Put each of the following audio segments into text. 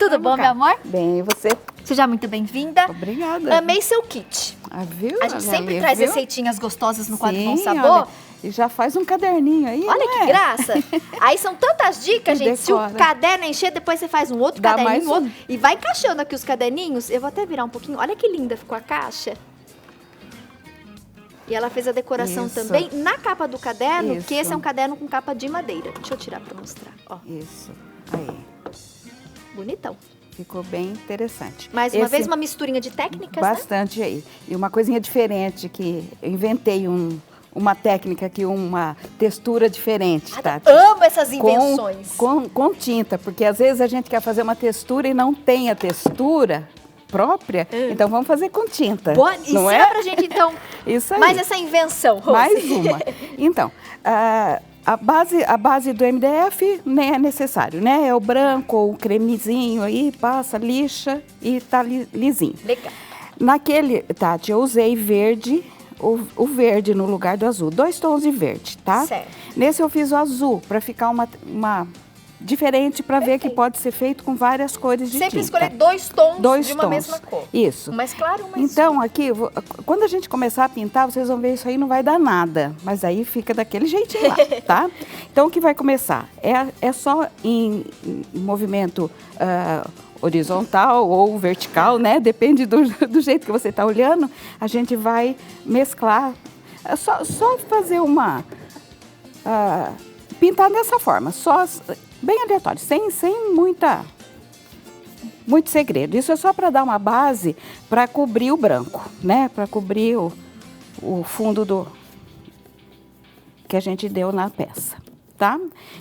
Tudo bom, meu amor? Bem, e você? Seja muito bem-vinda. Obrigada. Amei seu kit. Viu? A gente sempre traz receitinhas gostosas no quadro Bom Sim, Sabor. olha, e já faz um caderninho aí, Olha não que é? graça. Aí são tantas dicas, E gente. Se o decora. caderno encher, depois você faz um outro Dá caderninho, mais um. outro, e vai encaixando aqui os caderninhos. Eu vou até virar um pouquinho. Olha que linda ficou a caixa. E ela fez a decoração Isso. também na capa do caderno, Isso. que esse é um caderno com capa de madeira. Deixa eu tirar pra mostrar. Ó, Isso, aí. bonitão. Ficou bem interessante. Mais uma Esse- vez, uma misturinha de técnicas, né? Bastante aí. E uma coisinha diferente que eu inventei uma técnica aqui, uma textura diferente, Tati. Amo essas invenções. Com tinta, porque às vezes a gente quer fazer uma textura e não tem a textura própria, então vamos fazer com tinta. Boa, não ensina é? pra gente, então, Isso aí. mais essa invenção, Rose. Mais uma. Então, a base do MDF nem é necessário, né? É o branco ou o cremezinho aí, passa, lixa e tá lisinho. Legal. Naquele, Tati, eu usei verde, o verde no lugar do azul. 2 tons de verde, tá? Certo. Nesse eu fiz o azul, para ficar uma diferente, para ver que pode ser feito com várias cores de Sempre tinta. escolher 2 tons Dois de uma tons. mesma cor. Isso. Um mais claro, um mais Então, aqui, quando a gente começar a pintar, vocês vão ver isso aí não vai dar nada. Mas aí fica daquele jeitinho lá, tá? Então, o que vai começar? É só em movimento horizontal ou vertical, né? Depende do jeito que você está olhando. A gente vai mesclar. É só fazer pintar dessa forma. Só bem aleatório, sem muito segredo. Isso é só para dar uma base para cobrir o branco, né? Para cobrir o fundo que a gente deu na peça, tá?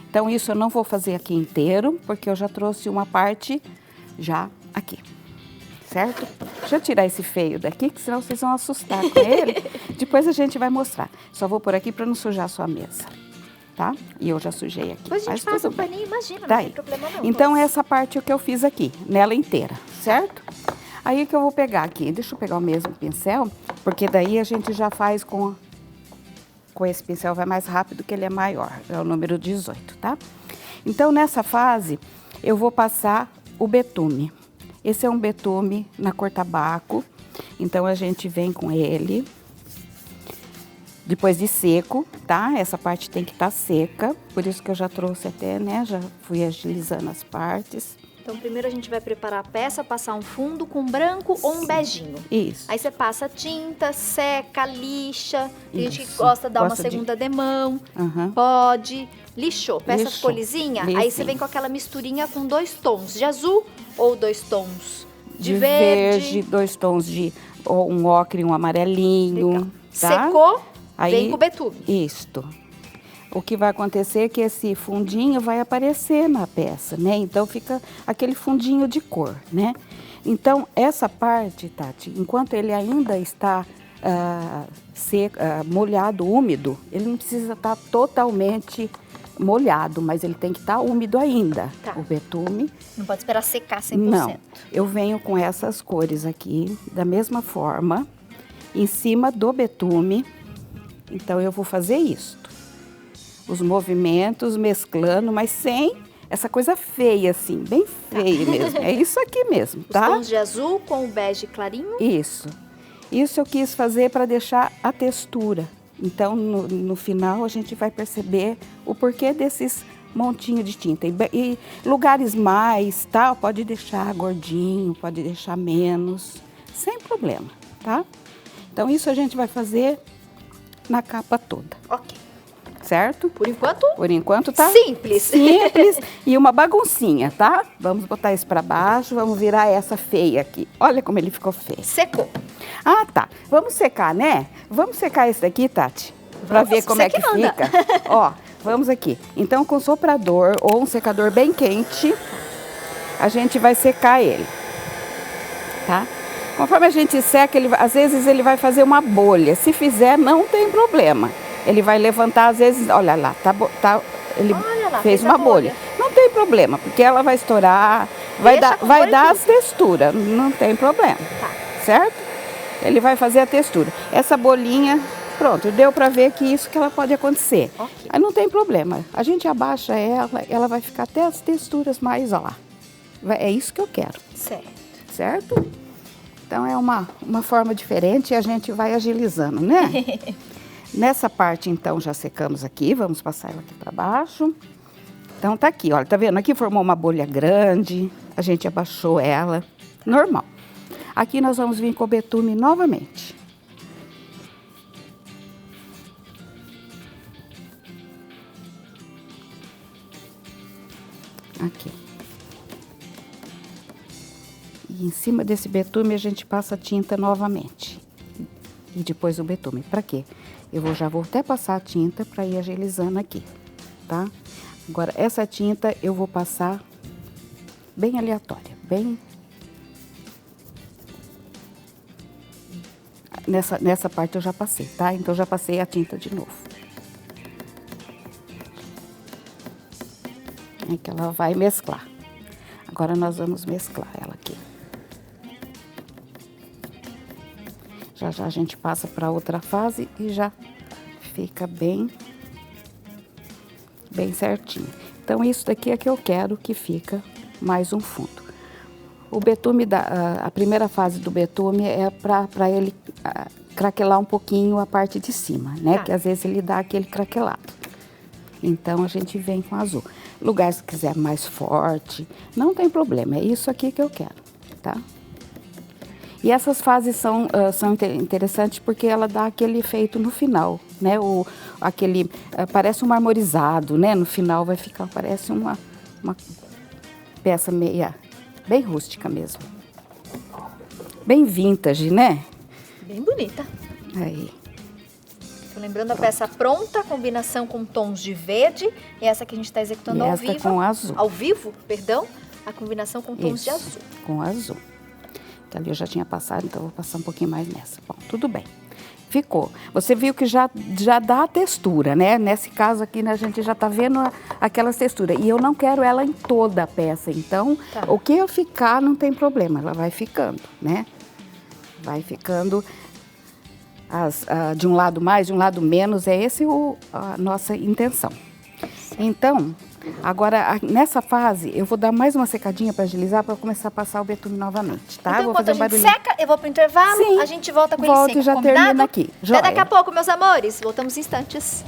Então, isso eu não vou fazer aqui inteiro, porque eu já trouxe uma parte já aqui, certo? Deixa eu tirar esse feio daqui, que senão vocês vão assustar com ele. Depois a gente vai mostrar. Só vou por aqui para não sujar a sua mesa, tá? E eu já sujei aqui. Depois a gente mas passa o tudo bem. paninho, imagina, Tá não aí. tem problema não. Então, Rose. essa parte é o que eu fiz aqui, nela inteira, certo? Aí que eu vou pegar aqui, deixa eu pegar o mesmo pincel, porque daí a gente já faz com esse pincel, vai mais rápido, que ele é maior, é o número 18, tá? Então, nessa fase, eu vou passar o betume. Esse é um betume na cor tabaco, então a gente vem com ele depois de seco, tá? Essa parte tem que estar seca, por isso que eu já trouxe até, né? Já fui agilizando as partes. Então, primeiro a gente vai preparar a peça, passar um fundo com branco ou um beijinho. Isso. Aí você passa tinta, seca, lixa. Tem gente que Isso. gosta de dar uma Gosta de- segunda demão. Aham. Pode. Lixou. Peça ficou Lixou. lisinha. Aí você Lisinho. vem com aquela misturinha com 2 tons de azul ou 2 tons de verde, 2 tons de um ocre e um amarelinho. Legal. Tá? Secou, Aí, vem com o betume. Isto. O que vai acontecer é que esse fundinho vai aparecer na peça, né? Então, fica aquele fundinho de cor, né? Então, essa parte, Tati, enquanto ele ainda está molhado, úmido, ele não precisa estar totalmente molhado, mas ele tem que estar úmido ainda, Tá. o betume. Não pode esperar secar 100%. Não, eu venho com essas cores aqui, da mesma forma, em cima do betume. Então, eu vou fazer isso. Os movimentos, mesclando, mas sem essa coisa feia, assim, bem feia mesmo. É isso aqui mesmo, Os tá? tons de azul com o bege clarinho. Isso. Isso eu quis fazer para deixar a textura. Então, no final, a gente vai perceber o porquê desses montinhos de tinta. E lugares mais, tal, pode deixar gordinho, pode deixar menos, sem problema, tá? Então, isso a gente vai fazer na capa toda, Ok. certo? Por enquanto, Por enquanto tá simples. simples e uma baguncinha, tá? Vamos botar isso para baixo, vamos virar essa feia aqui. Olha como ele ficou feio. Secou. Ah, tá. Vamos secar, né? Vamos secar esse daqui, Tati? Para Vamos, ver como você é que que manda. fica. Ó, vamos aqui. Então, com soprador ou um secador bem quente, a gente vai secar ele, tá? Conforme a gente seca, às vezes ele vai fazer uma bolha. Se fizer, não tem problema. Ele vai levantar, às vezes, olha lá, ele Olha lá, fez fez a uma bolha. Não tem problema, porque ela vai estourar, vai Deixa dar, com vai cor e dar tudo. as texturas, não tem problema, Tá. certo? Ele vai fazer a textura. Essa bolinha, pronto, deu para ver que isso que ela pode acontecer. Ok. Aí não tem problema, a gente abaixa ela, ela vai ficar até as texturas mais, ó lá. É isso que eu quero, Certo. certo? Então, é uma forma diferente e a gente vai agilizando, né? Nessa parte, então, já secamos aqui. Vamos passar ela aqui para baixo. Então, tá aqui, olha, tá vendo? Aqui formou uma bolha grande, a gente abaixou ela, normal. Aqui nós vamos vir com o betume novamente. Aqui. E em cima desse betume a gente passa a tinta novamente. E depois o betume. Para quê? Já vou até passar a tinta para ir agilizando aqui, tá? Agora, essa tinta eu vou passar bem aleatória, bem... Nessa parte eu já passei, tá? Então, já passei a tinta de novo. É que ela vai mesclar. Agora, nós vamos mesclar ela aqui. Já já a gente passa para outra fase e já fica bem certinho. Então, isso daqui é que eu quero que fica mais um fundo. O betume, a primeira fase do betume é para ele craquelar um pouquinho a parte de cima, né? Tá. Que às vezes ele dá aquele craquelado. Então, a gente vem com azul. Lugar, se quiser mais forte, não tem problema. É isso aqui que eu quero, tá? E essas fases são interessantes porque ela dá aquele efeito no final, né? Parece um marmorizado, né? No final vai ficar, parece uma peça bem rústica mesmo. Bem vintage, né? Bem bonita. Aí. Tô lembrando a peça pronta, combinação com tons de verde. E essa que a gente está executando E ao esta vivo. com azul. Ao vivo, perdão. A combinação com tons de azul. Com azul. Que ali eu já tinha passado, então eu vou passar um pouquinho mais nessa. Bom, tudo bem. Ficou. Você viu que já dá a textura, né? Nesse caso aqui, né, a gente já tá vendo aquelas texturas. E eu não quero ela em toda a peça. Então, Tá. o que eu ficar não tem problema. Ela vai ficando, né? Vai ficando de um lado mais, de um lado menos. É esse a nossa intenção. Então, agora, nessa fase, eu vou dar mais uma secadinha para agilizar, para começar a passar o betume novamente, tá? Então, Vou enquanto a fazer gente seca, eu vou pro intervalo, Sim. a gente volta com ele Volto seco, e já combinado? termina aqui. Até daqui Joia. a pouco, meus amores. Voltamos em instantes.